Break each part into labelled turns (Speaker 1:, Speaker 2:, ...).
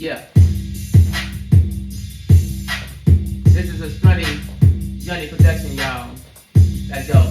Speaker 1: Yeah. This is a Scunny Johnny production, y'all. Let's go.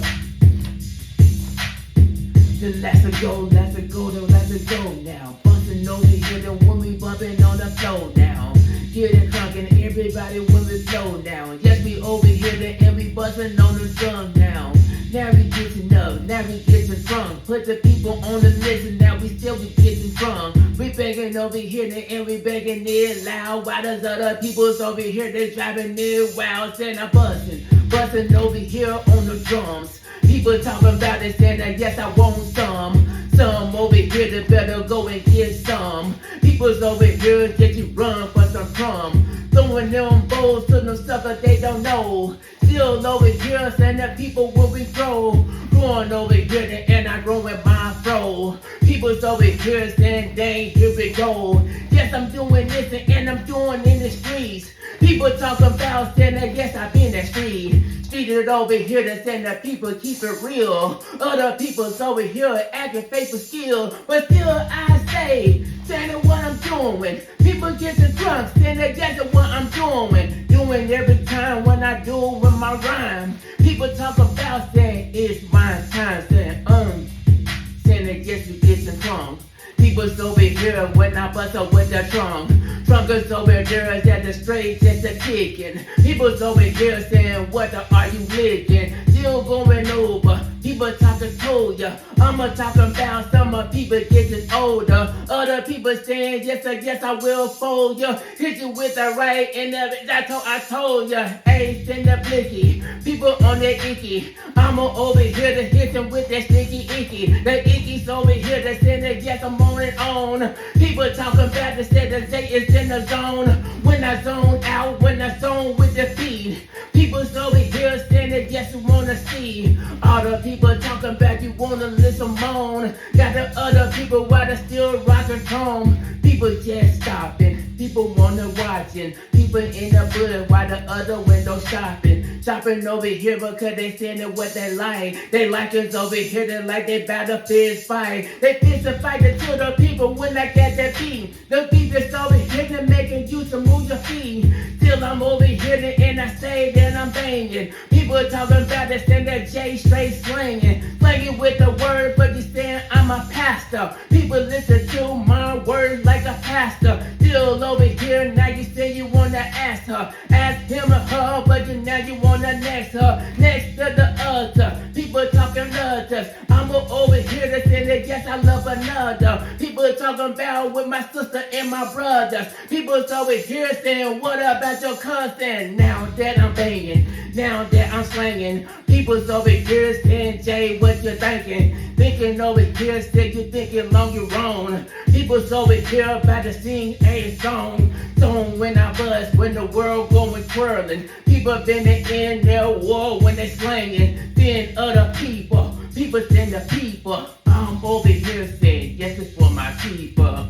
Speaker 1: Let's go now. Bussin' over here, the woman bumping on the floor now. Getting crunk and everybody when we flow now. Yes, we over here, the and we bustin' on the drum now. Now we getting up, now we getting drunk. Put the people on the list and now we still be getting drunk. We begging over here and we begging it loud. While there's other people's over here, they driving it wild. Saying I'm bustin' over here on the drums. People talking about it, saying that yes, I want some. Some over here that better go and get some. People's over here that you run for some crumb. Throwing them bowls to them suckers they don't know. Still over here saying that people will be grow. Growing over here and I grow with my fro. People's over here saying dang, here we go. Yes, I'm doing this and I'm doing in the streets. People talking about saying that yes, I've been that street. Streeted over here to saying that people keep it real. Other people's over here acting fake for skill. But still I say, saying that what I'm doing. People getting drunk, saying that yes, that's what I'm doing. Doing every time when I do with my rhyme. People talk about saying it's my time. Saying that yes, we getting drunk. People's over here when I bust up with the trunk. Trunkers over here is at the straight just a kicking. People's over here saying what the are you licking? Still going over. People talking to ya. I'ma talking about some of people getting older. Other people saying yes I will fold ya. Hit you with the right and that's how I told ya. Hey, send the blicky. People on that icky. I'ma over here to hit them with that sticky icky. The icky's over here to send that yes I'm on it on. People talking about the said that they is in the zone. When I zone out, when I zone with the feed. People's over here saying that yes you wanna see. All the people talking about you wanna listen moan. Got the other people while they still rockin' home. People just stopping, people wanna watching. People in the bush while the other window shopping. Shopping over here because they saying that what they like. They like us over here, they like they bout to fist fight. They fist and fight to the people when I get that beat. The beat that's over here that making you to move your feet. Still I'm over here and I say that I'm banging. People talking about that saying that J straight slanging. Slanging with the word, but you saying I'm a pastor. People listen to my words like a pastor. Still over here, now you say you wanna ask her. Ask him or her, but now you wanna next her. Next to the other. People talking others. I'm over here to say that yes, I love another. People talking about with my sister and my brothers. People's over here saying, what about your cousin? Now that I'm banging, now that I'm slanging. People's over here saying, Jay, what you thinking? Thinking over here, say you thinking long you wrong. People's over here about to sing a song. Song when I buzz, when the world going twirling. People been in their war when they slanging. Then other people, people send the people. I'm over here saying, yes, it's for my people.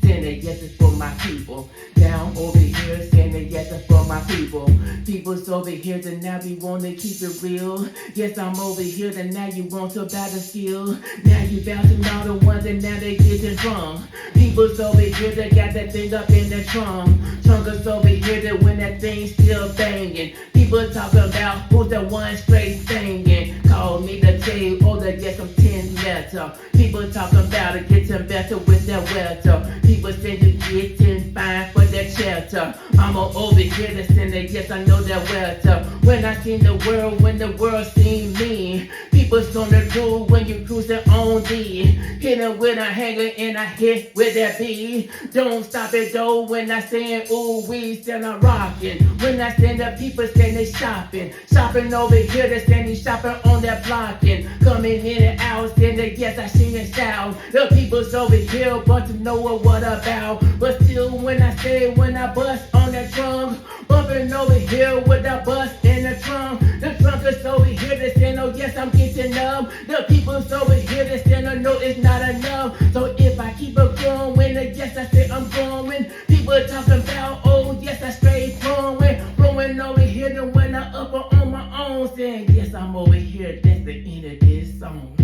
Speaker 1: Saying that yes, it's for my people. Now I'm over here saying that yes, it's for my people. People's over here that now we want to keep it real. Yes, I'm over here that now you want to battle skill. Now you bouncing all the ones and now they getting drunk. People's over here that got that thing up in their trunk. Trunkers over here that when that thing still banging. People talking about who's the one straight singing. Call me the J or the yes, I'm 10 letter. People talking about it getting better with their weather. People say you getting fine for that shelter. I'm over here to send that yes, I know that weather. When I seen the world, when the world seen me. People's on the do when you cruising on D. Hitting with a hanger and I hit with that B. Don't stop it though when I saying ooh we still I'm rocking. When I send the people saying they shopping. Shopping over here, they standing shopping on that blocking. Coming in and out, saying that yes I sing and shout. The people's over here want to know what about. But still when I say when I bust on that trunk. Bumping over here with the bus in the trunk. The trunkers over here they saying oh yes I'm getting up. The people's over here they saying oh no it's not enough. So if I keep it going, yes I say I'm going. People talking about oh yes I straight flowing. Flowing over here then when I up on my own saying yes I'm over here. That's the end of this song.